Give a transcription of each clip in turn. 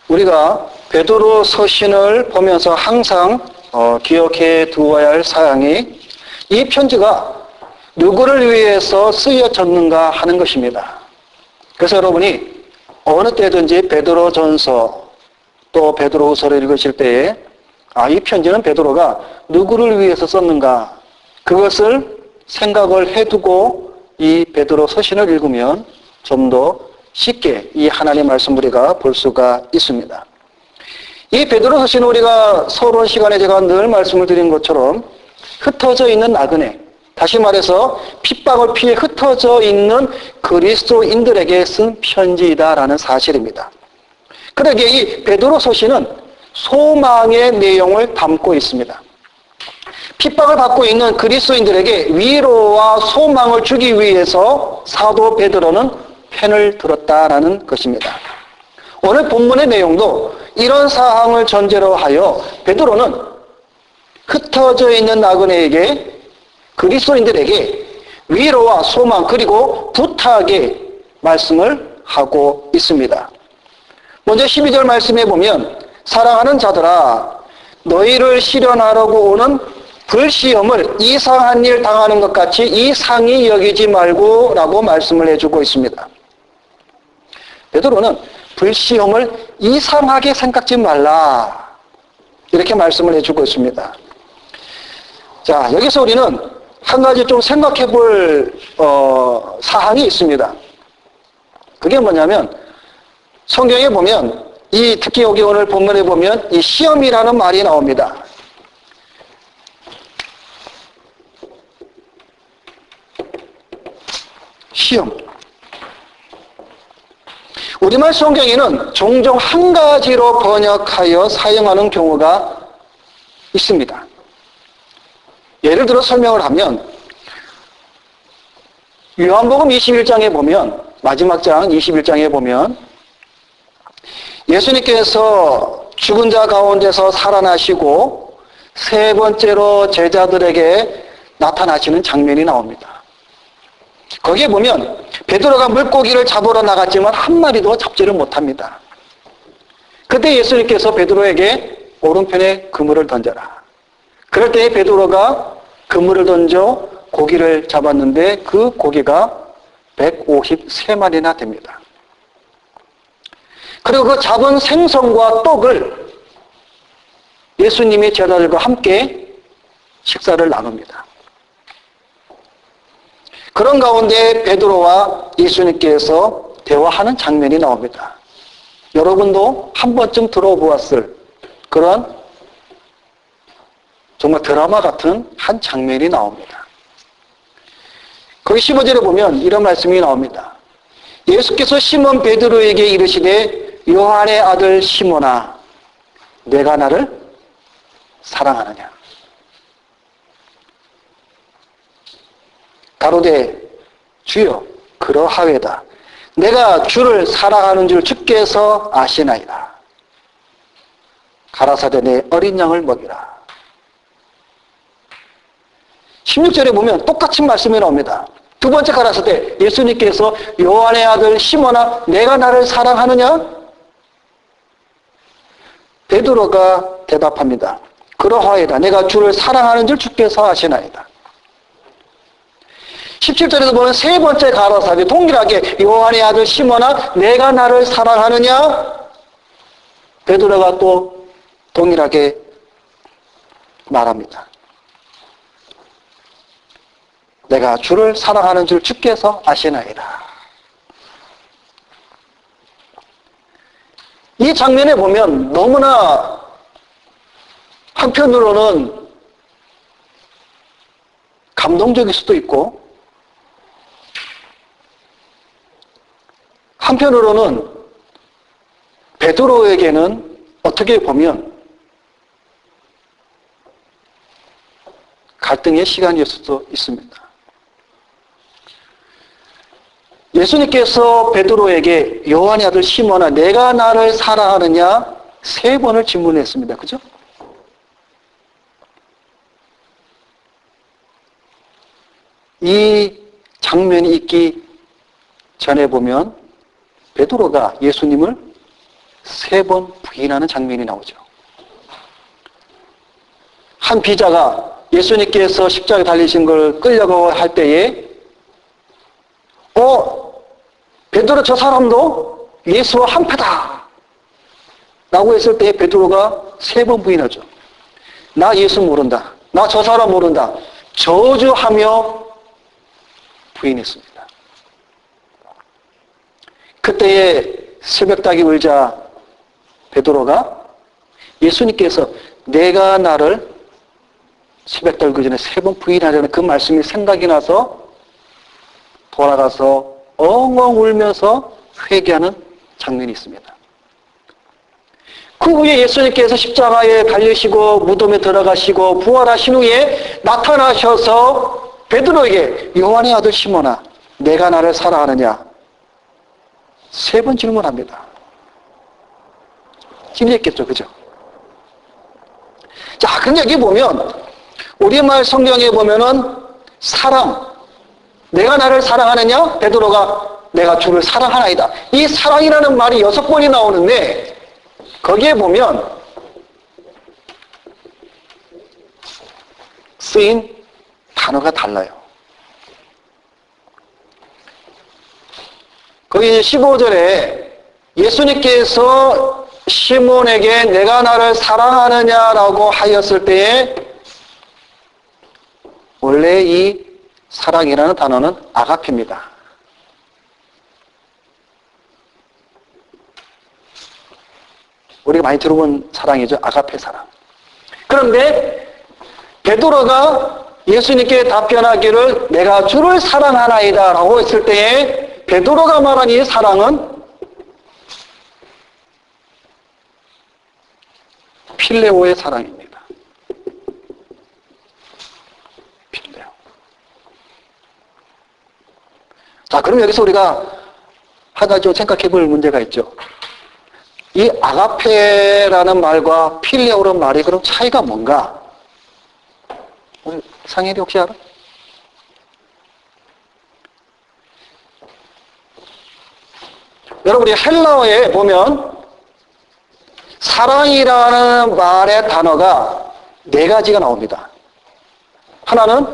우리가 베드로 서신을 보면서 항상 기억해 두어야 할 사항이 이 편지가 누구를 위해서 쓰여졌는가 하는 것입니다. 그래서 여러분이 어느 때든지 베드로전서 또 베드로후서를 읽으실 때에 이 편지는 베드로가 누구를 위해서 썼는가, 그것을 생각을 해두고 이 베드로 서신을 읽으면 좀 더 쉽게 이 하나님의 말씀을 우리가 볼 수가 있습니다. 이 베드로 서신은 우리가 서론 시간에 제가 늘 말씀을 드린 것처럼 흩어져 있는 나그네, 다시 말해서 핍박을 피해 흩어져 있는 그리스도인들에게 쓴 편지이다라는 사실입니다. 그러기에 이 베드로 서신은 소망의 내용을 담고 있습니다. 핍박을 받고 있는 그리스도인들에게 위로와 소망을 주기 위해서 사도 베드로는 펜을 들었다라는 것입니다. 오늘 본문의 내용도 이런 사항을 전제로 하여 베드로는 흩어져 있는 나그네에게, 그리스도인들에게 위로와 소망 그리고 부탁의 말씀을 하고 있습니다. 먼저 12절 말씀에 보면 사랑하는 자들아 너희를 시련하려고 오는 불시험을 이상한 일 당하는 것 같이 이상히 여기지 말고 라고 말씀을 해주고 있습니다. 베드로는 불시험을 이상하게 생각지 말라 이렇게 말씀을 해주고 있습니다. 자, 여기서 우리는 한 가지 좀 생각해 볼 사항이 있습니다. 그게 뭐냐면 성경에 보면 특히 여기 오늘 본문에 보면 이 시험이라는 말이 나옵니다. 시험. 우리말 성경에는 종종 한 가지로 번역하여 사용하는 경우가 있습니다. 예를 들어 설명을 하면 요한복음 21장에 보면, 마지막 장 21장에 보면 예수님께서 죽은 자 가운데서 살아나시고 세 번째로 제자들에게 나타나시는 장면이 나옵니다. 거기에 보면 베드로가 물고기를 잡으러 나갔지만 한 마리도 잡지를 못합니다. 그때 예수님께서 베드로에게 오른편에 그물을 던져라. 그럴 때 베드로가 그물을 던져 고기를 잡았는데 그 고기가 153마리나 됩니다. 그리고 그 잡은 생선과 떡을 예수님이 제자들과 함께 식사를 나눕니다. 그런 가운데 베드로와 예수님께서 대화하는 장면이 나옵니다. 여러분도 한 번쯤 들어보았을 그런 정말 드라마 같은 한 장면이 나옵니다. 거기 15절에 보면 이런 말씀이 나옵니다. 예수께서 시몬 베드로에게 이르시되 요한의 아들 시몬아 내가 나를 사랑하느냐. 가로되 주여 그러하외다. 내가 주를 사랑하는 줄 주께서 아시나이다. 가라사대 내 어린 양을 먹이라. 16절에 보면 똑같은 말씀이 나옵니다. 두 번째 가라사대 예수님께서 요한의 아들 시몬아 내가 나를 사랑하느냐? 베드로가 대답합니다. 그러하이다. 내가 주를 사랑하는 줄 주께서 아시나이다. 17절에서 보면 세 번째 가라사대 동일하게 요한의 아들 시몬아 내가 나를 사랑하느냐? 베드로가 또 동일하게 말합니다. 내가 주를 사랑하는 줄 주께서 아시나이다. 이 장면에 보면 너무나 한편으로는 감동적일 수도 있고 한편으로는 베드로에게는 어떻게 보면 갈등의 시간일 수도 있습니다. 예수님께서 베드로에게 요한의 아들 시몬아 내가 나를 사랑하느냐 세 번을 질문했습니다. 그죠? 이 장면이 있기 전에 보면 베드로가 예수님을 3번 부인하는 장면이 나오죠. 한 비자가 예수님께서 십자가에 달리신 걸 끌려가고 할 때에 베드로 저 사람도 예수와 한패다 라고 했을 때 베드로가 3번 부인하죠. 나 예수 모른다. 나 저 사람 모른다. 저주하며 부인했습니다. 그때에 새벽닭이 울자 베드로가 예수님께서 내가 나를 새벽닭 울기 전에 3번 부인하려는 그 말씀이 생각이 나서 돌아가서 엉엉 울면서 회개하는 장면이 있습니다. 그 후에 예수님께서 십자가에 달리시고 무덤에 들어가시고 부활하신 후에 나타나셔서 베드로에게 요한의 아들 시몬아 내가 나를 사랑하느냐 3번 질문합니다. 힘들겠죠, 그죠? 자, 근데 여기 보면 우리말 성경에 보면은 사랑 내가 나를 사랑하느냐 베드로가 내가 주를 사랑하나이다. 이 사랑이라는 말이 6번이 나오는데 거기에 보면 쓰인 단어가 달라요. 거기 15절에 예수님께서 시몬에게 내가 나를 사랑하느냐라고 하였을 때에 원래 이 사랑이라는 단어는 아가페입니다. 우리가 많이 들어본 사랑이죠. 아가페 사랑. 그런데 베드로가 예수님께 답변하기를 내가 주를 사랑하나이다 라고 했을 때에 베드로가 말한 이 사랑은 필레오의 사랑입니다. 필레오. 자, 그럼 여기서 우리가 한 가지 좀 생각해 볼 문제가 있죠. 이 아가페라는 말과 필레오라는 말이 그럼 차이가 뭔가? 우리 상일이 혹시 알아? 여러분, 우리 헬라어에 보면 사랑이라는 말의 단어가 4가지가 나옵니다. 하나는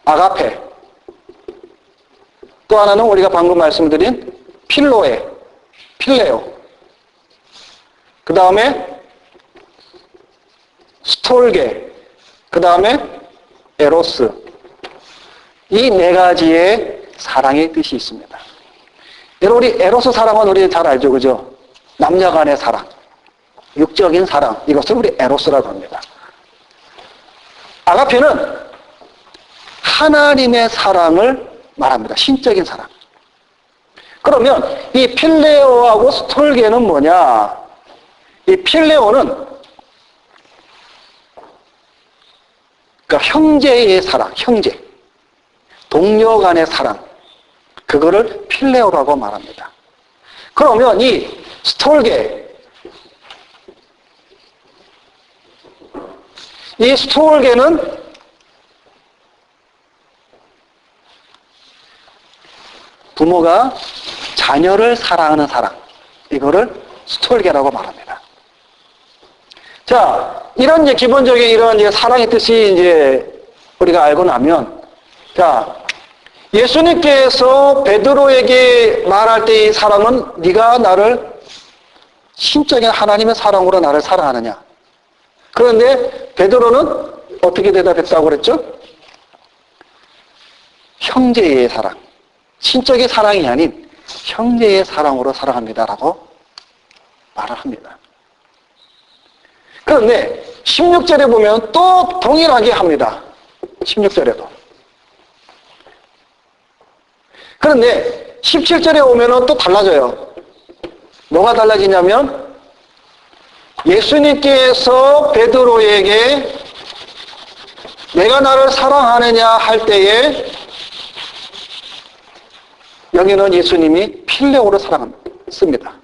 아가페, 또 하나는 우리가 방금 말씀드린 필로에, 필레오, 그 다음에 스톨게, 그 다음에 에로스. 이 4가지의 사랑의 뜻이 있습니다. 여러분, 우리 에로스 사랑은 우리 잘 알죠, 그죠? 남녀 간의 사랑, 육적인 사랑, 이것을 우리 에로스라고 합니다. 아가페는 하나님의 사랑을 말합니다. 신적인 사랑. 그러면 이 필레오하고 스톨게는 뭐냐? 이 필레오는 그러니까 형제의 사랑, 형제, 동료 간의 사랑, 그거를 필레오라고 말합니다. 그러면 이 스톨게, 이 스톨게는 부모가 자녀를 사랑하는 사랑, 이거를 스톨게라고 말합니다. 자, 이런 이제 기본적인 이런 이제 사랑의 뜻이 이제 우리가 알고 나면, 자, 예수님께서 베드로에게 말할 때 이 사랑은 네가 나를 신적인 하나님의 사랑으로 나를 사랑하느냐. 그런데 베드로는 어떻게 대답했다고 그랬죠? 형제의 사랑. 신적인 사랑이 아닌 형제의 사랑으로 사랑합니다라고 말을 합니다. 그런데 16절에 보면 또 동일하게 합니다. 16절에도. 그런데 17절에 오면 또 달라져요. 뭐가 달라지냐면 예수님께서 베드로에게 내가 나를 사랑하느냐 할 때에 여기는 예수님이 필레오로 사랑합니다.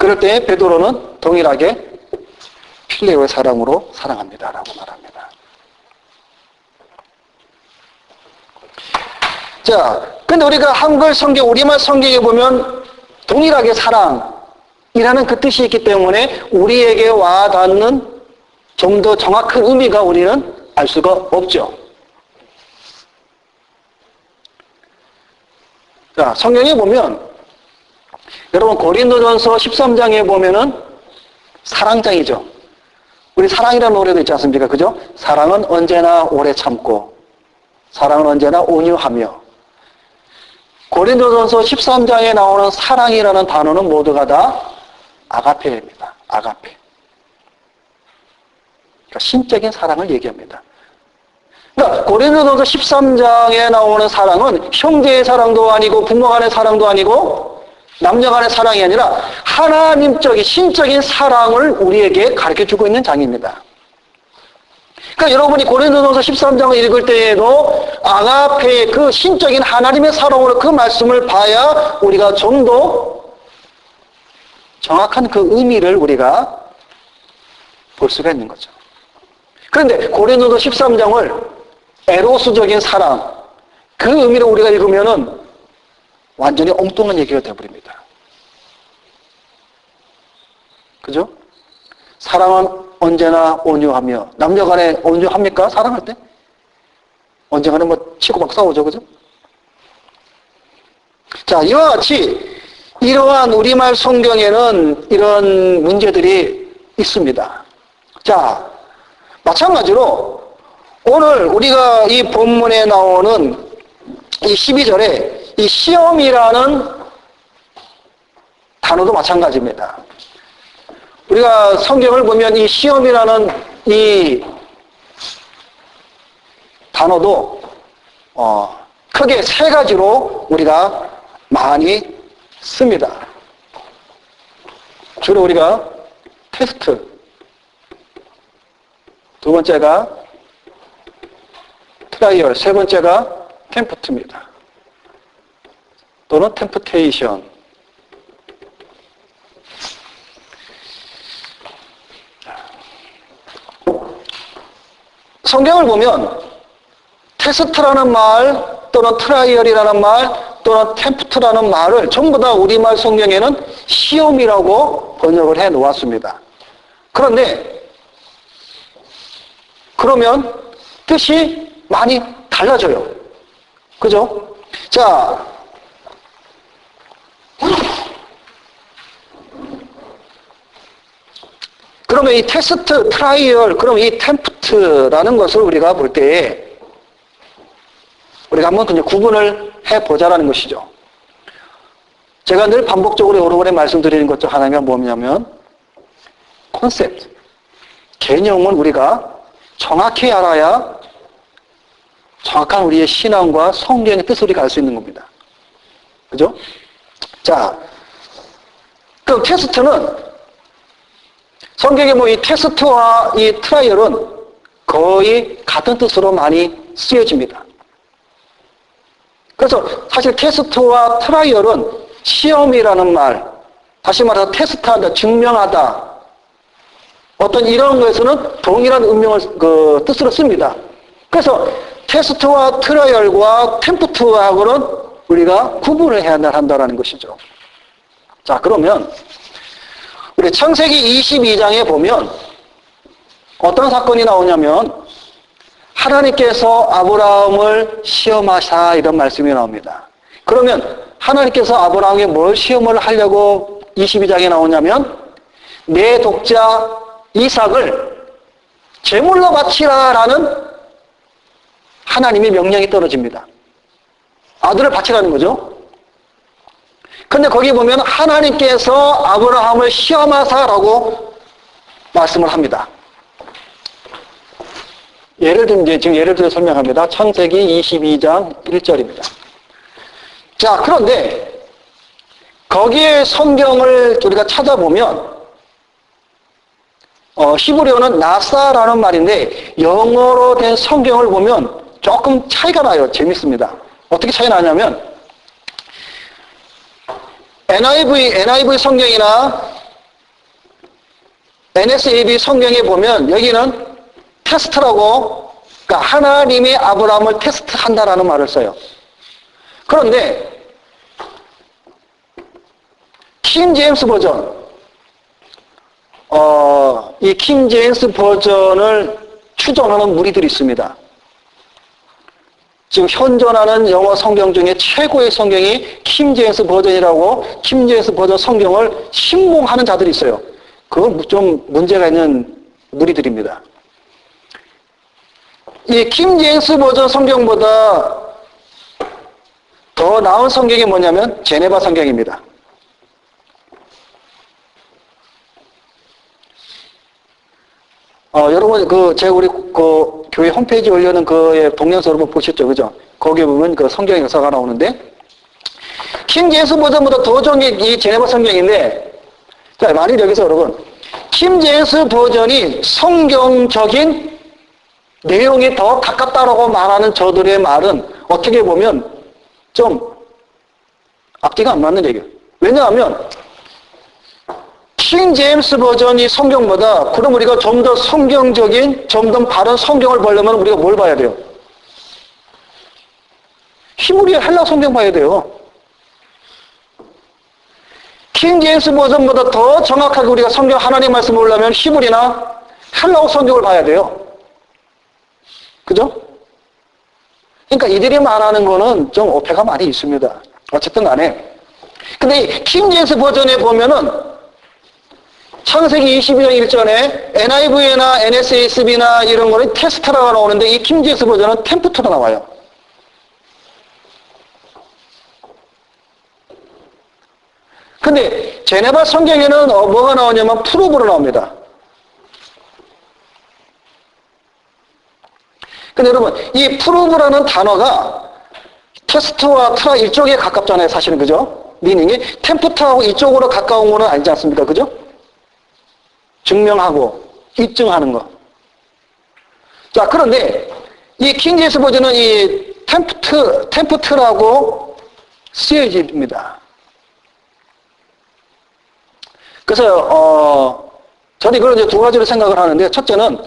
그럴 때 베드로는 동일하게 필레오의 사랑으로 사랑합니다 라고 말합니다. 자, 근데 우리가 한글 성경, 우리말 성경에 보면 동일하게 사랑이라는 그 뜻이 있기 때문에 우리에게 와닿는 좀 더 정확한 의미가 우리는 알 수가 없죠. 자, 성경에 보면 여러분 고린도전서 13장에 보면은 사랑장이죠. 우리 사랑이라는 노래도 있지 않습니까? 그죠? 사랑은 언제나 오래 참고 사랑은 언제나 온유하며. 고린도전서 13장에 나오는 사랑이라는 단어는 모두가 다 아가페입니다. 아가페. 그러니까 신적인 사랑을 얘기합니다. 그러니까 고린도전서 13장에 나오는 사랑은 형제의 사랑도 아니고 부모 간의 사랑도 아니고 남녀 간의 사랑이 아니라 하나님적인 신적인 사랑을 우리에게 가르쳐주고 있는 장입니다. 그러니까 여러분이 고린도전서 13장을 읽을 때에도 아가페의 그 신적인 하나님의 사랑으로 그 말씀을 봐야 우리가 좀 더 정확한 그 의미를 우리가 볼 수가 있는 거죠. 그런데 고린도서 13장을 에로스적인 사랑, 그 의미로 우리가 읽으면은 완전히 엉뚱한 얘기가 되어버립니다. 그죠? 사랑은 언제나 온유하며, 남녀 간에 온유합니까? 사랑할 때? 언젠가는 뭐 치고 막 싸우죠, 그죠? 자, 이와 같이 이러한 우리말 성경에는 이런 문제들이 있습니다. 자, 마찬가지로 오늘 우리가 이 본문에 나오는 이 12절에 이 시험이라는 단어도 마찬가지입니다. 우리가 성경을 보면 이 시험이라는 이 단어도 크게 세 가지로 우리가 많이 씁니다. 주로 우리가 테스트, 두 번째가 트라이얼, 세 번째가 템프트입니다. 또는 템프테이션. 성경을 보면 테스트라는 말 또는 트라이얼이라는 말 또는 템프트라는 말을 전부 다 우리말 성경에는 시험이라고 번역을 해 놓았습니다. 그런데 그러면 뜻이 많이 달라져요. 그죠? 자, 그러면 이 테스트, 트라이얼, 그럼 이 템프트라는 것을 우리가 볼 때에 우리가 한번 그냥 구분을 해보자라는 것이죠. 제가 늘 반복적으로 여러 번에 말씀드리는 것 중 하나가 뭐냐면 컨셉트, 개념을 우리가 정확히 알아야 정확한 우리의 신앙과 성경의 뜻을 우리가 알 수 있는 겁니다. 그죠? 자, 그럼 테스트는 성경에 뭐 이 테스트와 이 트라이얼은 거의 같은 뜻으로 많이 쓰여집니다. 그래서 사실 테스트와 트라이얼은 시험이라는 말, 다시 말해서 테스트한다, 증명하다, 어떤 이런 거에서는 동일한 운명을 뜻으로 씁니다. 그래서 테스트와 트라이얼과 템프트하고는 우리가 구분을 해야 한다는 것이죠. 자, 그러면 우리 창세기 22장에 보면 어떤 사건이 나오냐면 하나님께서 아브라함을 시험하사 이런 말씀이 나옵니다. 그러면 하나님께서 아브라함에게 뭘 시험을 하려고 22장에 나오냐면 내 독자 이삭을 제물로 바치라라는 하나님의 명령이 떨어집니다. 아들을 바치라는 거죠. 근데 거기 보면 하나님께서 아브라함을 시험하사라고 말씀을 합니다. 예를 들면 지금 예를 들어 설명합니다. 창세기 22장 1절입니다. 자, 그런데 거기에 성경을 우리가 찾아보면 히브리어는 나사라는 말인데 영어로 된 성경을 보면 조금 차이가 나요. 재밌습니다. 어떻게 차이 나냐면 NIV 성경이나 NSAB 성경에 보면 여기는 테스트라고, 그러니까 하나님이 아브라함을 테스트한다라는 말을 써요. 그런데 킹 제임스 버전. 이 킹 제임스 버전을 추종하는 무리들이 있습니다. 지금 현존하는 영어 성경 중에 최고의 성경이 킹 제임스 버전이라고 킹 제임스 버전 성경을 신봉하는 자들이 있어요. 그건 좀 문제가 있는 무리들입니다. 이 킹 제임스 버전 성경보다 더 나은 성경이 뭐냐면 제네바 성경입니다. 여러분, 제가 우리, 교회 홈페이지에 올려놓은 그의 동영상 여러분 보셨죠? 그죠? 거기에 보면 그 성경 역사가 나오는데, 킹 제임스 버전보다 더 좋은 게 이 제네바 성경인데, 자, 만일 여기서 여러분, 킹 제임스 버전이 성경적인 내용이 더 가깝다라고 말하는 저들의 말은 어떻게 보면 좀 앞뒤가 안 맞는 얘기예요. 왜냐하면, 킹 제임스 버전이 성경보다 그럼 우리가 좀 더 성경적인 좀 더 바른 성경을 보려면 우리가 뭘 봐야 돼요? 히브리 헬라 성경 봐야 돼요. 킹 제임스 버전보다 더 정확하게 우리가 성경 하나님 말씀을 보려면 히브리나 헬라어 성경을 봐야 돼요. 그죠? 그러니까 이들이 말하는 거는 좀 오해가 많이 있습니다. 어쨌든 간에. 근데 이 킹 제임스 버전에 보면은 창세기 22장 1절에 NIV나 NSASB나 이런 거는 테스트라고 나오는데 이 킹 제임스 버전은 템프트로 나와요. 근데 제네바 성경에는 뭐가 나오냐면 프로브로 나옵니다. 근데 여러분 이 프로브라는 단어가 테스트와 트라 이쪽에 가깝잖아요. 사실은 그죠? 미닝이 템프트하고 이쪽으로 가까운 거는 아니지 않습니까? 그죠? 증명하고 입증하는 거. 자, 그런데 이 킹 제임스 버전은 이 템프트라고 쓰여집니다. 그래서 저는 이걸 이제 두 가지로 생각을 하는데 첫째는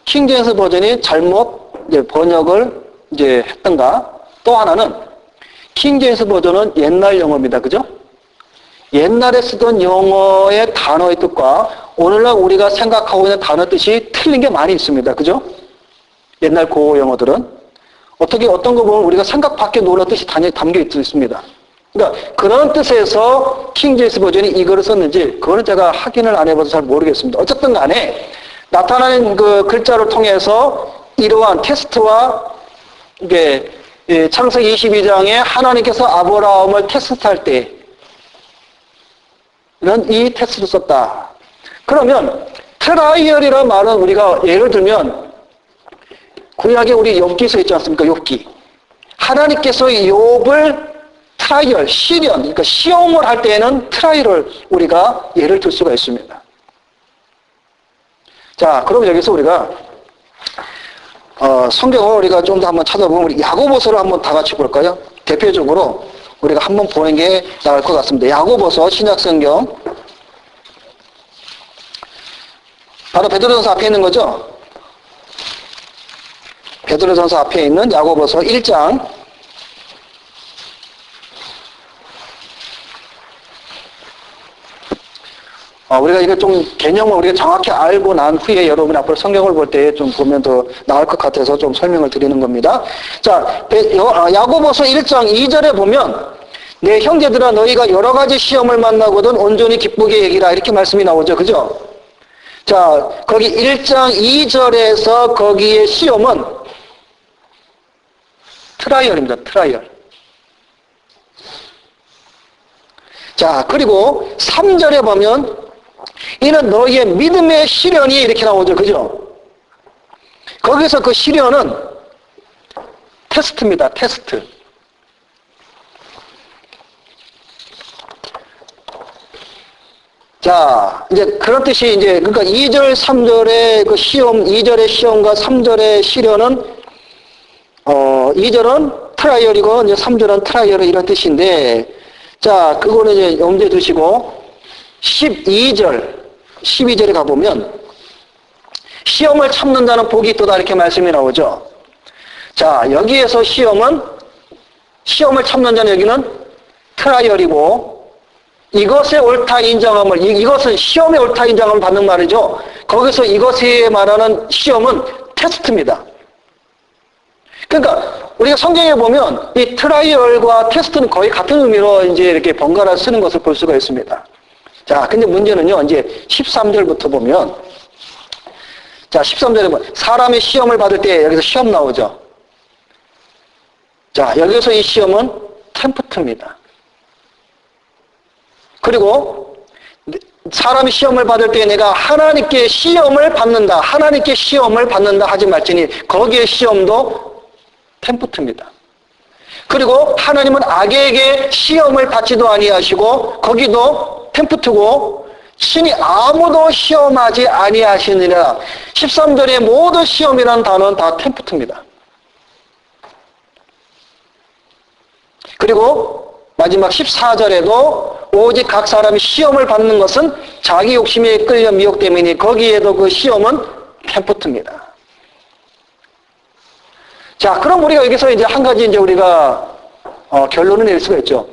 킹 제임스 버전이 잘못 이제 번역을 이제 했던가. 또 하나는 킹 제임스 버전은 옛날 영어입니다. 그죠? 옛날에 쓰던 영어의 단어의 뜻과 오늘날 우리가 생각하고 있는 단어 뜻이 틀린 게 많이 있습니다. 그죠? 옛날 고어 영어들은 어떤 거 보면 우리가 생각 밖에 노는 뜻이 담겨 있습니다. 그러니까 그런 뜻에서 킹 제임스 버전이 이거를 썼는지 그거는 제가 확인을 안 해봐서 잘 모르겠습니다. 어쨌든 간에 나타나는 그 글자를 통해서 이러한 테스트와 이게 창세기 22장에 하나님께서 아브라함을 테스트할 때 이런 이 테스트를 썼다. 그러면 트라이얼이라는 말은 우리가 예를 들면 구약에 우리 욥기서 있지 않습니까? 욥기. 하나님께서 욥을 트라이얼, 시련, 그러니까 시험을 할 때에는 트라이얼을 우리가 예를 들 수가 있습니다. 자, 그럼 여기서 우리가 성경을 우리가 좀 더 한번 찾아보면 우리 야고보서를 한번 다 같이 볼까요? 대표적으로 우리가 한번 보는 게 나을 것 같습니다. 야고보서 신약성경 바로 베드로전서 앞에 있는 거죠? 베드로전서 앞에 있는 야고보서 1장 우리가 이거 좀 개념을 우리가 정확히 알고 난 후에 여러분 앞으로 성경을 볼 때 좀 보면 더 나을 것 같아서 좀 설명을 드리는 겁니다. 자, 야고보서 1장 2절에 보면 내 형제들아 너희가 여러 가지 시험을 만나거든 온전히 기쁘게 여기라 이렇게 말씀이 나오죠. 그죠? 자, 거기 1장 2절에서 거기에 시험은 트라이얼입니다. 트라이얼. 자, 그리고 3절에 보면 이는 너희의 믿음의 시련이 이렇게 나오죠. 그죠? 거기서 그 시련은 테스트입니다. 테스트. 자, 이제 그런 뜻이 이제 그러니까 2절, 3절의 그 시험, 2절의 시험과 3절의 시련은 2절은 트라이얼이고 이제 3절은 트라이얼 이런 뜻인데 자, 그거는 이제 염두에 두시고 12절에 가보면 시험을 참는 자는 복이 있도다 이렇게 말씀이 나오죠. 자, 여기에서 시험을 참는 자는 여기는 트라이얼이고 이것의 옳다 인정함을, 이것은 시험의 옳다 인정함을 받는 말이죠. 거기서 이것이 말하는 시험은 테스트입니다. 그러니까 우리가 성경에 보면 이 트라이얼과 테스트는 거의 같은 의미로 이제 이렇게 번갈아 쓰는 것을 볼 수가 있습니다. 자, 근데 문제는요, 이제 13절부터 보면, 자, 13절에 보면, 사람이 시험을 받을 때 여기서 시험 나오죠. 자, 여기서 이 시험은 템프트입니다. 그리고 사람이 시험을 받을 때 내가 하나님께 시험을 받는다, 하나님께 시험을 받는다 하지 말지니 거기에 시험도 템프트입니다. 그리고 하나님은 악에게 시험을 받지도 아니하시고 거기도 템프트고 신이 아무도 시험하지 아니하시느니라. 13절의 모든 시험이라는 단어는 다 템프트입니다. 그리고 마지막 14절에도 오직 각 사람이 시험을 받는 것은 자기 욕심에 끌려 미혹됨이니 거기에도 그 시험은 템프트입니다. 자, 그럼 우리가 여기서 이제 한 가지 이제 우리가 결론을 낼 수가 있죠.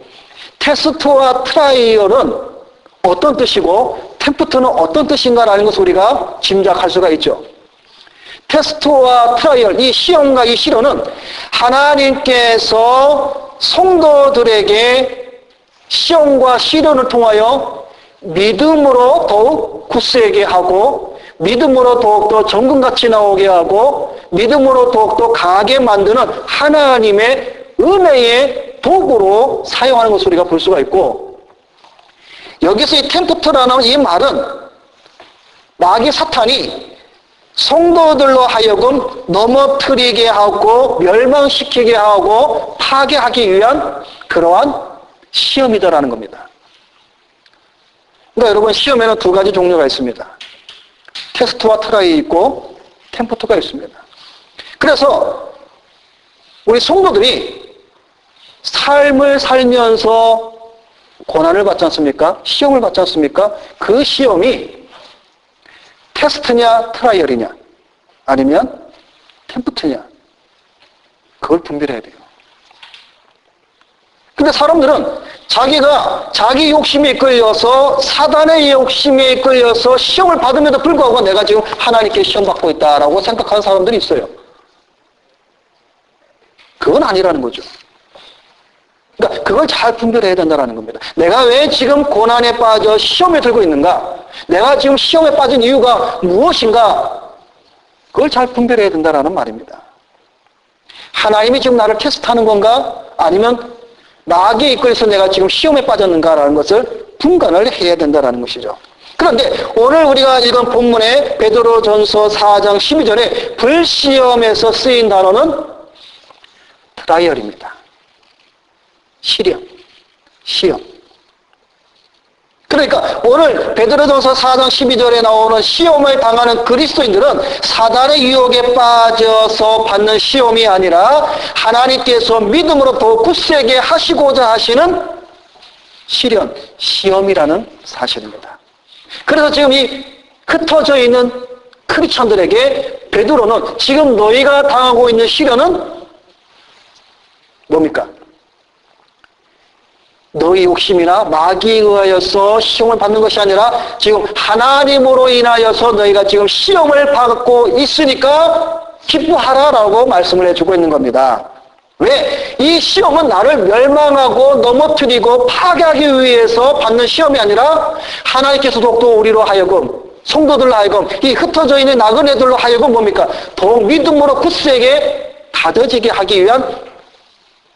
테스트와 트라이얼은 어떤 뜻이고 템프트는 어떤 뜻인가라는 것을 우리가 짐작할 수가 있죠. 테스트와 트라이얼, 이 시험과 이 시련은 하나님께서 성도들에게 시험과 시련을 통하여 믿음으로 더욱 굳세게 하고 믿음으로 더욱더 정금같이 나오게 하고 믿음으로 더욱더 강하게 만드는 하나님의 은혜의 도구로 사용하는 것을 우리가 볼 수가 있고, 여기서 이 템프트라는 이 말은 마귀 사탄이 성도들로 하여금 넘어뜨리게 하고 멸망시키게 하고 파괴하기 위한 그러한 시험이다라는 겁니다. 그러니까 여러분, 시험에는 두 가지 종류가 있습니다. 테스트와 트라이 있고 템프트가 있습니다. 그래서 우리 성도들이 삶을 살면서 고난을 받지 않습니까? 시험을 받지 않습니까? 그 시험이 테스트냐 트라이얼이냐 아니면 템프트냐, 그걸 분별해야 돼요. 근데 사람들은 자기가 자기 욕심에 끌려서 사단의 욕심에 끌려서 시험을 받음에도 불구하고 내가 지금 하나님께 시험 받고 있다라고 생각하는 사람들이 있어요. 그건 아니라는 거죠. 그러니까 그걸 잘 분별해야 된다는 겁니다. 내가 왜 지금 고난에 빠져 시험에 들고 있는가? 내가 지금 시험에 빠진 이유가 무엇인가? 그걸 잘 분별해야 된다는 말입니다. 하나님이 지금 나를 테스트하는 건가? 아니면 나에게 이끌려서 내가 지금 시험에 빠졌는가라는 것을 분간을 해야 된다는 것이죠. 그런데 오늘 우리가 읽은 본문의 베드로전서 4장 12절에 불시험에서 쓰인 단어는 트라이얼입니다. 시험. 그러니까 오늘 베드로전서 4장 12절에 나오는 시험을 당하는 그리스도인들은 사단의 유혹에 빠져서 받는 시험이 아니라 하나님께서 믿음으로 더 굳세게 하시고자 하시는 시험이라는 사실입니다. 그래서 지금 이 흩어져 있는 크리스천들에게 베드로는 지금 너희가 당하고 있는 시련은 뭡니까? 너희 욕심이나 마귀에 의하여서 시험을 받는 것이 아니라 지금 하나님으로 인하여서 너희가 지금 시험을 받고 있으니까 기뻐하라라고 말씀을 해주고 있는 겁니다. 왜? 이 시험은 나를 멸망하고 넘어뜨리고 파괴하기 위해서 받는 시험이 아니라 하나님께서 더욱더 우리로 하여금, 성도들로 하여금, 이 흩어져 있는 나그네들로 하여금 뭡니까? 더욱 믿음으로 굳세게 다져지게 하기 위한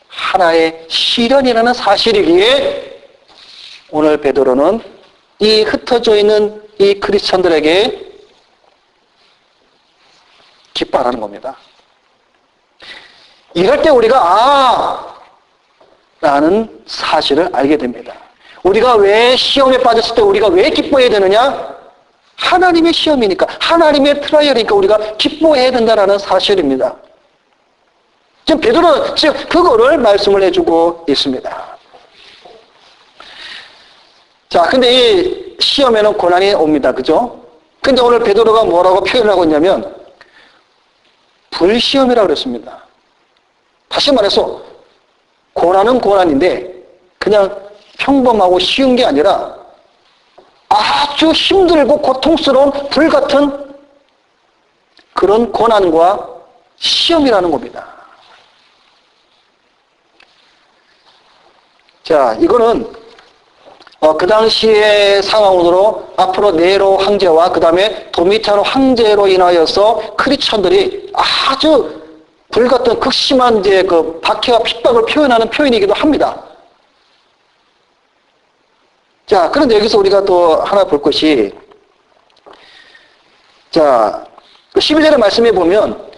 하나의 시련이라는 사실이기에 오늘 베드로는 이 흩어져 있는 이 크리스천들에게 기뻐하라는 겁니다. 이럴 때 우리가 라는 사실을 알게 됩니다. 우리가 왜 시험에 빠졌을 때 우리가 왜 기뻐해야 되느냐? 하나님의 시험이니까, 하나님의 트라이얼이니까 우리가 기뻐해야 된다는 사실입니다. 지금 베드로는 지금 그거를 말씀을 해주고 있습니다. 자, 근데 이 시험에는 고난이 옵니다. 그죠? 근데 오늘 베드로가 뭐라고 표현을 하고 있냐면 불시험이라고 그랬습니다. 다시 말해서 고난은 고난인데 그냥 평범하고 쉬운 게 아니라 아주 힘들고 고통스러운 불같은 그런 고난과 시험이라는 겁니다. 자, 이거는 그 당시의 상황으로 앞으로 네로 황제와 그 다음에 도미티아노 황제로 인하여서 크리스천들이 아주 불같은 극심한 이제 그 박해와 핍박을 표현하는 표현이기도 합니다. 자, 그런데 여기서 우리가 또 하나 볼 것이, 자, 12절의 말씀에 보면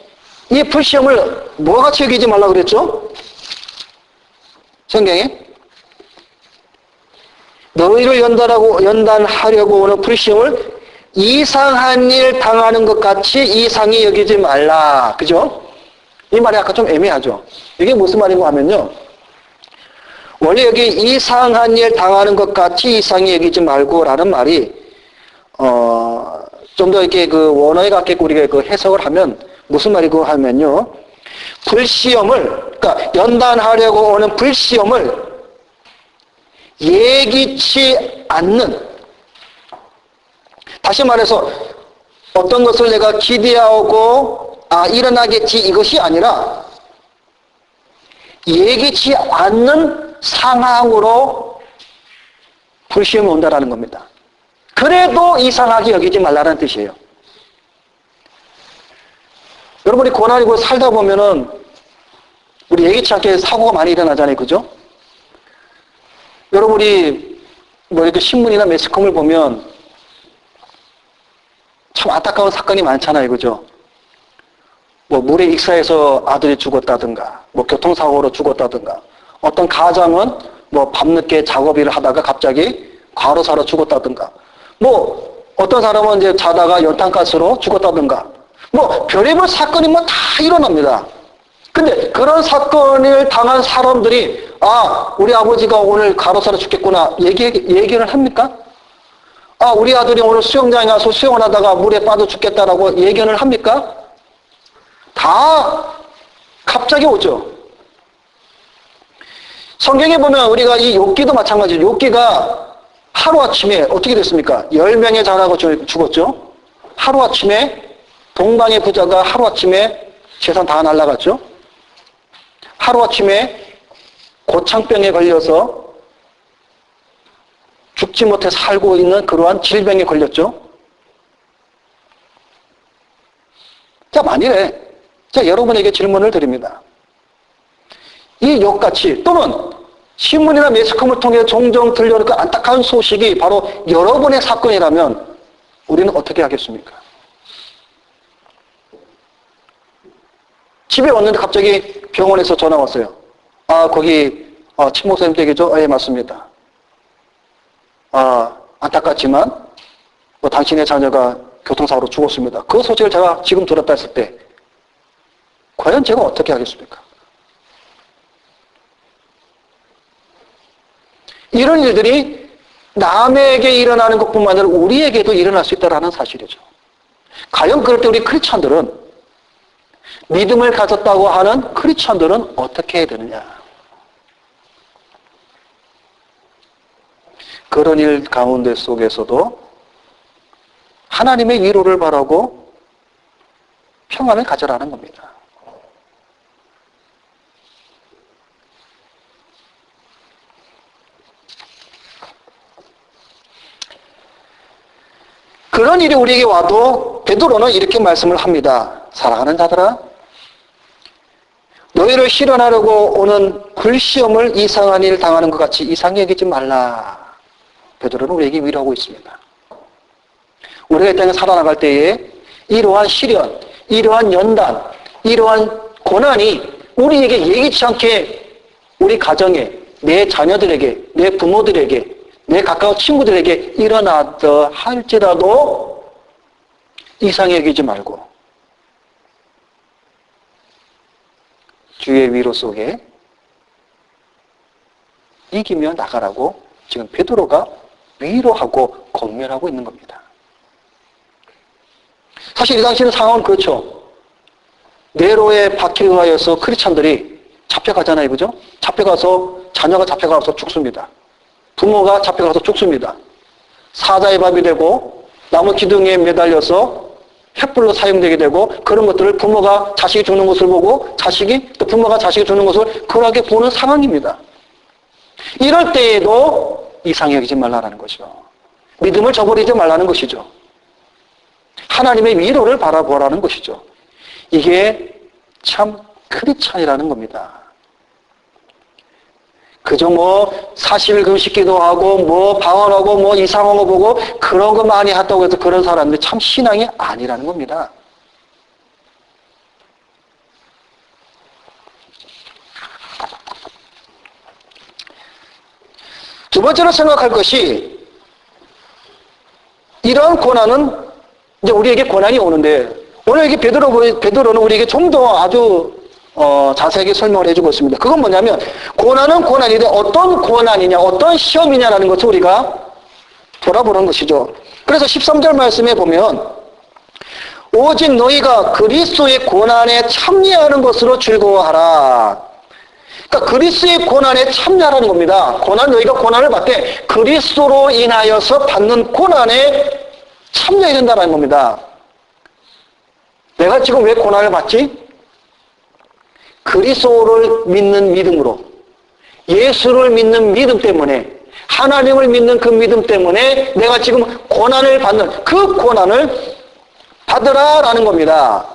이 불시험을 뭐와 같이 여기지 말라고 그랬죠? 성경에 너희를 연단하려고 오는 불시험을 이상한 일 당하는 것 같이 이상히 여기지 말라. 그죠? 이 말이 아까 좀 애매하죠? 이게 무슨 말인가 하면요. 원래 여기 이상한 일 당하는 것 같이 이상히 여기지 말고 라는 말이, 좀 더 이렇게 그 원어에 갖게 우리가 그 해석을 하면 무슨 말이고 하면요. 불시험을, 그러니까 연단하려고 오는 불시험을 예기치 않는, 다시 말해서 어떤 것을 내가 기대하고 일어나겠지 이것이 아니라 예기치 않는 상황으로 불시험이 온다라는 겁니다. 그래도 이상하게 여기지 말라는 뜻이에요. 여러분이 고난이고 살다 보면은 우리 예기치 않게 사고가 많이 일어나잖아요. 그죠? 여러분이 뭐 이렇게 신문이나 매스컴을 보면 참 안타까운 사건이 많잖아요. 그죠? 뭐 물에 익사해서 아들이 죽었다든가, 뭐 교통사고로 죽었다든가, 어떤 가장은 뭐 밤늦게 작업일을 하다가 갑자기 과로사로 죽었다든가, 뭐 어떤 사람은 이제 자다가 연탄가스로 죽었다든가, 뭐 별의별 사건이 뭐 다 일어납니다. 근데 그런 사건을 당한 사람들이 우리 아버지가 오늘 과로사로 죽겠구나 얘기를 합니까? 우리 아들이 오늘 수영장에 가서 수영을 하다가 물에 빠져 죽겠다라고 예견을 합니까? 다 갑자기 오죠. 성경에 보면 우리가 이 욥기도 마찬가지죠. 욥기가 하루아침에 어떻게 됐습니까? 10명의 자라고 죽었죠. 하루아침에 동방의 부자가 하루아침에 재산 다 날라갔죠. 하루아침에 고창병에 걸려서 죽지 못해 살고 있는 그러한 질병에 걸렸죠. 자, 만일에 여러분에게 질문을 드립니다. 이 욥같이 또는 신문이나 매스컴을 통해 종종 들려오는 그 안타까운 소식이 바로 여러분의 사건이라면 우리는 어떻게 하겠습니까? 집에 왔는데 갑자기 병원에서 전화 왔어요. 거기 친 목사님 댁이죠? 예, 맞습니다. 안타깝지만 뭐 당신의 자녀가 교통사고로 죽었습니다. 그 소식을 제가 지금 들었다 했을 때 과연 제가 어떻게 하겠습니까? 이런 일들이 남에게 일어나는 것뿐만 아니라 우리에게도 일어날 수 있다는 사실이죠. 과연 그럴 때 우리 크리스천들은, 믿음을 가졌다고 하는 크리스천들은 어떻게 해야 되느냐? 그런 일 가운데 속에서도 하나님의 위로를 바라고 평안을 가져라는 겁니다. 그런 일이 우리에게 와도 베드로는 이렇게 말씀을 합니다. 사랑하는 자들아, 너희를 실현하려고 오는 불시험을 이상한 일 당하는 것 같이 이상히 여기지 말라. 베드로는 우리에게 위로하고 있습니다. 우리가 이 땅에 살아나갈 때에 이러한 시련, 이러한 연단, 이러한 고난이 우리에게 예기치 않게 우리 가정에, 내 자녀들에게, 내 부모들에게, 내 가까운 친구들에게 일어나다 할지라도 이상히 여기지 말고 주의 위로 속에 이기며 나가라고 지금 베드로가 위로하고 권면하고 있는 겁니다. 사실 이 당시의 상황은 그렇죠. 네로의 박해에 의하여서 크리스찬들이 잡혀가잖아요. 그죠? 잡혀가서 자녀가 잡혀가서 죽습니다. 부모가 잡혀가서 죽습니다. 사자의 밥이 되고 나무 기둥에 매달려서 횃불로 사용되게 되고 그런 것들을 부모가 자식이 죽는 것을 보고 자식이 또 부모가 자식이 죽는 것을 그러하게 보는 상황입니다. 이럴 때에도 이상히 여기지 말라는 것이죠. 믿음을 저버리지 말라는 것이죠. 하나님의 위로를 바라보라는 것이죠. 이게 참 크리스찬이라는 겁니다. 그저 40일 금식 기도하고 방언하고 이상한 거 보고 그런 거 많이 했다고 해서 그런 사람들이 참 신앙이 아니라는 겁니다. 두 번째로 생각할 것이 이런 고난은 이제 우리에게 고난이 오는데 오늘 여기 베드로는 우리에게 좀 더 아주 자세하게 설명을 해주고 있습니다. 그건 뭐냐면 고난은 고난인데 어떤 고난이냐 어떤 시험이냐라는 것을 우리가 돌아보는 것이죠. 그래서 13절 말씀에 보면 오직 너희가 그리스도의 고난에 참여하는 것으로 즐거워하라. 그러니까 그리스도의 고난에 참여하라는 겁니다. 너희가 고난을 받되 그리스도로 인하여서 받는 고난에 참여해야 된다는 겁니다. 내가 지금 왜 고난을 받지? 그리스도를 믿는 믿음으로, 예수를 믿는 믿음 때문에, 하나님을 믿는 그 믿음 때문에 내가 지금 고난을 받는 그 고난을 받으라라는 겁니다.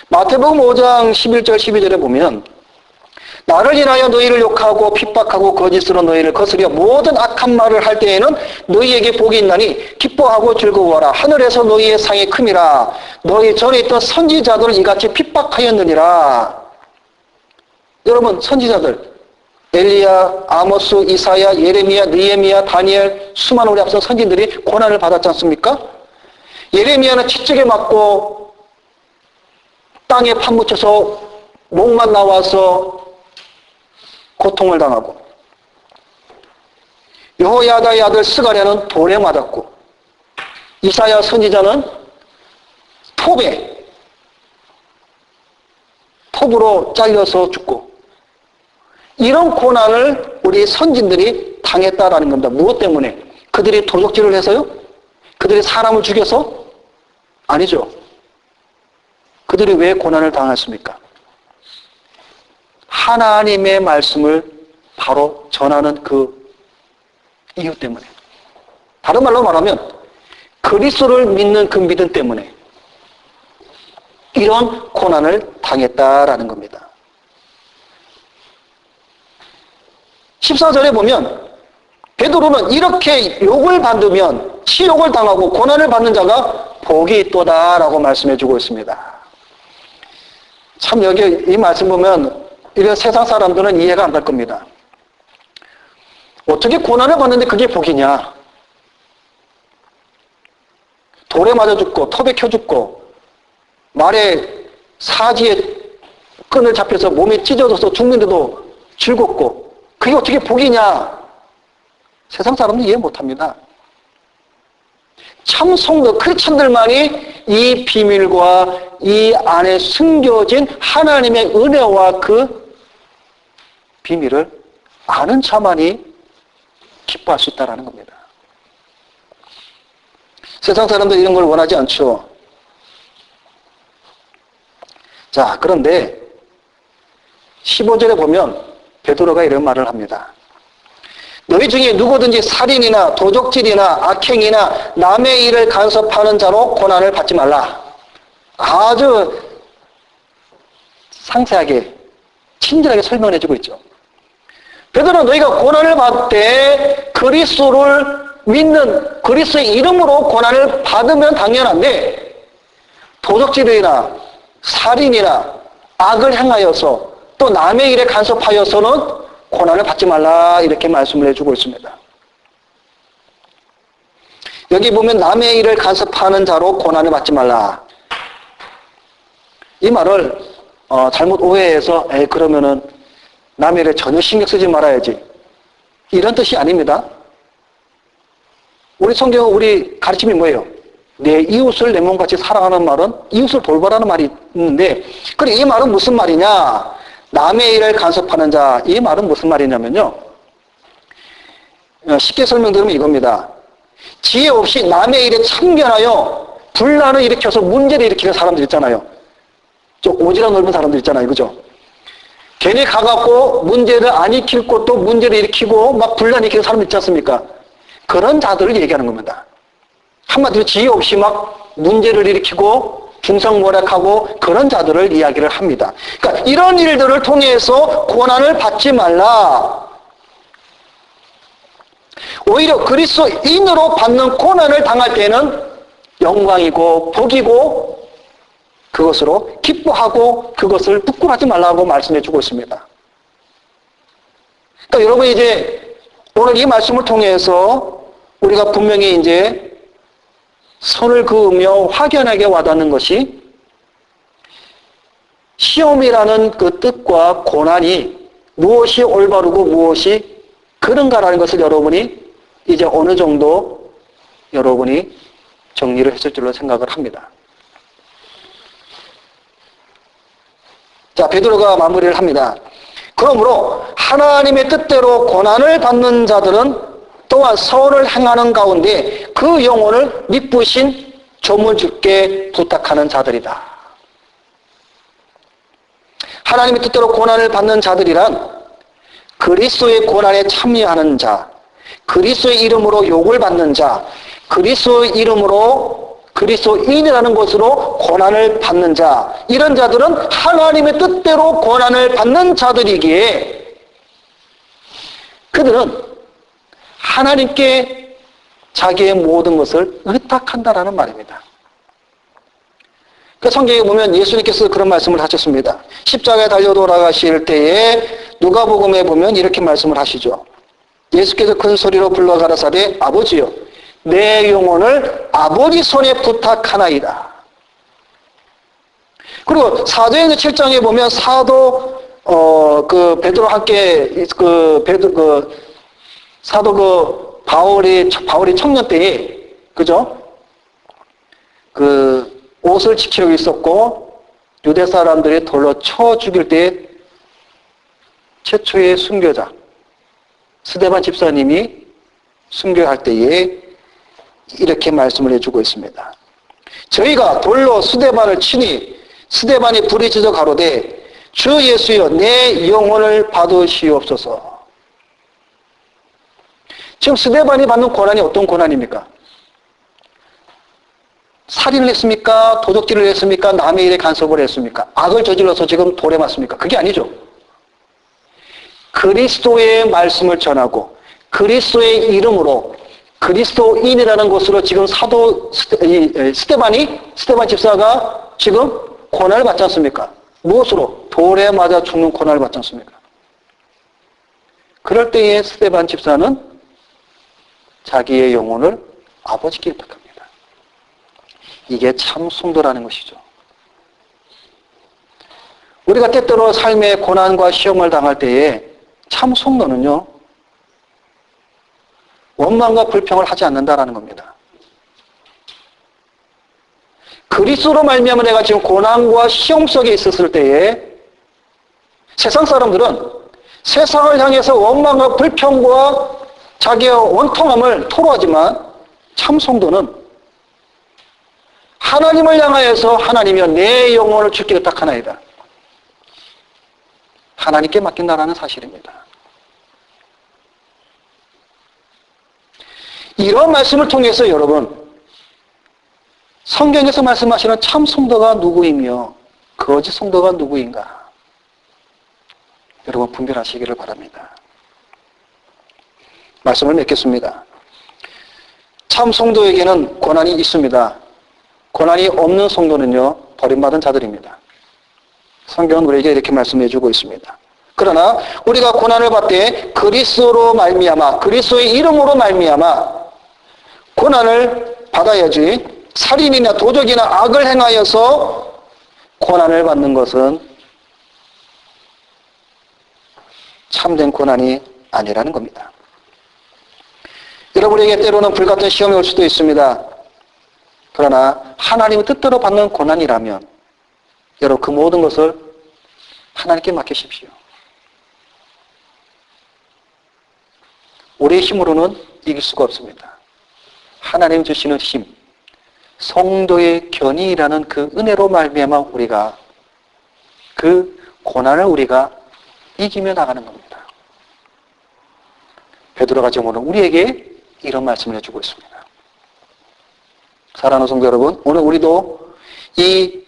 마태복음 5장 11절 12절에 보면 나를 인하여 너희를 욕하고 핍박하고 거짓으로 너희를 거스려 모든 악한 말을 할 때에는 너희에게 복이 있나니 기뻐하고 즐거워하라. 하늘에서 너희의 상이 큼이라. 너희 전에 있던 선지자들을 이같이 핍박하였느니라. 여러분 선지자들 엘리야, 아모스, 이사야, 예레미야, 느헤미야, 다니엘 수많은 우리 앞선 선지들이 고난을 받았지 않습니까? 예레미야는 채찍에 맞고 땅에 파묻혀서 목만 나와서 고통을 당하고 여호야다의 아들 스가랴는 돌에 맞았고 이사야 선지자는 톱으로 잘려서 죽고 이런 고난을 우리 선진들이 당했다라는 겁니다. 무엇 때문에? 그들이 도적질을 해서요? 그들이 사람을 죽여서? 아니죠. 그들이 왜 고난을 당했습니까? 하나님의 말씀을 바로 전하는 그 이유 때문에. 다른 말로 말하면 그리스도를 믿는 그 믿음 때문에 이런 고난을 당했다라는 겁니다. 14절에 보면 베드로는 이렇게 욕을 받으면 치욕을 당하고 고난을 받는 자가 복이 있도다라고 말씀해주고 있습니다. 참 여기 이 말씀 보면 이런 세상 사람들은 이해가 안 갈 겁니다. 어떻게 고난을 받는데 그게 복이냐? 돌에 맞아 죽고 톱에 켜 죽고 말에 사지에 끈을 잡혀서 몸이 찢어져서 죽는데도 즐겁고 그게 어떻게 복이냐? 세상 사람은 이해 못합니다. 참 성도 크리스천들만이 이 비밀과 이 안에 숨겨진 하나님의 은혜와 그 비밀을 아는 자만이 기뻐할 수 있다는 겁니다. 세상 사람들 이런 걸 원하지 않죠. 자, 그런데 15절에 보면 베드로가 이런 말을 합니다. 너희 중에 누구든지 살인이나 도적질이나 악행이나 남의 일을 간섭하는 자로 고난을 받지 말라. 아주 상세하게 친절하게 설명을 해주고 있죠. 베드로는 너희가 고난을 받되 그리스도를 믿는 그리스도의 이름으로 고난을 받으면 당연한데 도적질이나 살인이나 악을 행하여서 또 남의 일에 간섭하여서는 고난을 받지 말라 이렇게 말씀을 해주고 있습니다. 여기 보면 남의 일을 간섭하는 자로 고난을 받지 말라. 이 말을 잘못 오해해서 그러면은 남의 일에 전혀 신경 쓰지 말아야지 이런 뜻이 아닙니다. 우리 성경은 우리 가르침이 뭐예요? 내 이웃을 내 몸같이 사랑하는 말은 이웃을 돌보라는 말이 있는데 그래 이 말은 무슨 말이냐? 남의 일을 간섭하는 자, 이 말은 무슨 말이냐면요. 쉽게 설명드리면 이겁니다. 지혜 없이 남의 일에 참견하여 분란을 일으켜서 문제를 일으키는 사람들 있잖아요. 좀 오지랖 넓은 사람들 있잖아요. 그죠? 괜히 가갖고 문제를 안 일으킬 것도 문제를 일으키고 막 분란 일으키는 사람 있지 않습니까? 그런 자들을 얘기하는 겁니다. 한마디로 지혜 없이 막 문제를 일으키고 중상모략하고 그런 자들을 이야기를 합니다. 그러니까 이런 일들을 통해서 고난을 받지 말라. 오히려 그리스도인으로 받는 고난을 당할 때는 영광이고 복이고 그것으로 기뻐하고 그것을 부끄러워하지 말라고 말씀해 주고 있습니다. 그러니까 여러분 이제 오늘 이 말씀을 통해서 우리가 분명히 이제 선을 그으며 확연하게 와닿는 것이 시험이라는 그 뜻과 고난이 무엇이 올바르고 무엇이 그런가라는 것을 여러분이 이제 어느 정도 여러분이 정리를 했을 줄로 생각을 합니다. 자, 베드로가 마무리를 합니다. 그러므로 하나님의 뜻대로 고난을 받는 자들은 또한 선을 행하는 가운데 그 영혼을 미쁘신 조물주께 부탁하는 자들이다. 하나님의 뜻대로 고난을 받는 자들이란 그리스도의 고난에 참여하는 자, 그리스도의 이름으로 욕을 받는 자, 그리스도의 이름으로 그리스도인이라는 것으로 고난을 받는 자, 이런 자들은 하나님의 뜻대로 고난을 받는 자들이기에 그들은 하나님께 자기의 모든 것을 의탁한다라는 말입니다. 그 성경에 보면 예수님께서 그런 말씀을 하셨습니다. 십자가에 달려 돌아가실 때에 누가복음에 보면 이렇게 말씀을 하시죠. 예수께서 큰 소리로 불러 가라사대 아버지여 내 영혼을 아버지 손에 부탁하나이다. 그리고 사도행전 7장에 보면 사도 베드로 함께 사도 바울이 청년 때에 그죠? 그 옷을 지키고 있었고 유대 사람들이 돌로 쳐 죽일 때 최초의 순교자 스데반 집사님이 순교할 때에 이렇게 말씀을 해주고 있습니다. 저희가 돌로 스데반을 치니 스데반이 부르짖어 가로되 주 예수여 내 영혼을 받으시옵소서. 지금 스데반이 받는 고난이 어떤 고난입니까? 살인을 했습니까? 도둑질을 했습니까? 남의 일에 간섭을 했습니까? 악을 저질러서 지금 돌에 맞습니까? 그게 아니죠. 그리스도의 말씀을 전하고 그리스도의 이름으로 그리스도인이라는 것으로 지금 스데반 집사가 지금 고난을 받지 않습니까? 무엇으로? 돌에 맞아 죽는 고난을 받지 않습니까? 그럴 때에 스데반 집사는 자기의 영혼을 아버지께 부탁합니다. 이게 참 성도라는 것이죠. 우리가 때때로 삶의 고난과 시험을 당할 때에 참 성도는요, 원망과 불평을 하지 않는다라는 겁니다. 그리스도로 말미암아 내가 지금 고난과 시험 속에 있었을 때에 세상 사람들은 세상을 향해서 원망과 불평과 자기의 원통함을 토로하지만 참 성도는 하나님을 향하여서 하나님이여 내 영혼을 주께 의탁하나이다. 하나님께 맡긴다라는 사실입니다. 이런 말씀을 통해서 여러분 성경에서 말씀하시는 참 성도가 누구이며 거짓 성도가 누구인가 여러분 분별하시기를 바랍니다. 말씀을 맺겠습니다. 참 성도에게는 고난이 있습니다. 고난이 없는 성도는요 버림받은 자들입니다. 성경은 우리에게 이렇게 말씀해 주고 있습니다. 그러나 우리가 고난을 받을 때 그리스도로 말미암아 그리스도의 이름으로 말미암아 고난을 받아야지 살인이나 도적이나 악을 행하여서 고난을 받는 것은 참된 고난이 아니라는 겁니다. 여러분에게 때로는 불같은 시험이 올 수도 있습니다. 그러나 하나님의 뜻대로 받는 고난이라면 여러분 그 모든 것을 하나님께 맡기십시오. 우리의 힘으로는 이길 수가 없습니다. 하나님 주시는 힘, 성도의 견인이라는 그 은혜로 말미암아 우리가 그 고난을 우리가 이기며 나가는 겁니다. 베드로가 지금 오늘 우리에게 이런 말씀을 해주고 있습니다. 사랑하는 성도 여러분, 오늘 우리도 이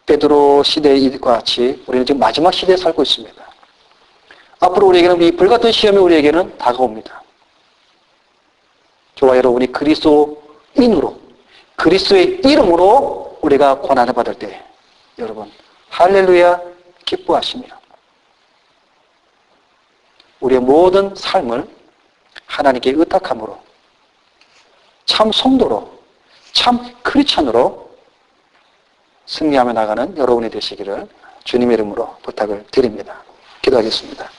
베드로 시대와 같이 우리는 지금 마지막 시대에 살고 있습니다. 앞으로 우리에게는 이 불같은 시험이 우리에게는 다가옵니다. 저와 여러분이 그리스도인으로 그리스도의 이름으로 우리가 고난을 받을 때 여러분 할렐루야 기뻐하시며 우리의 모든 삶을 하나님께 의탁함으로 참 성도로 참 크리스찬으로 승리하며 나가는 여러분이 되시기를 주님의 이름으로 부탁을 드립니다. 기도하겠습니다.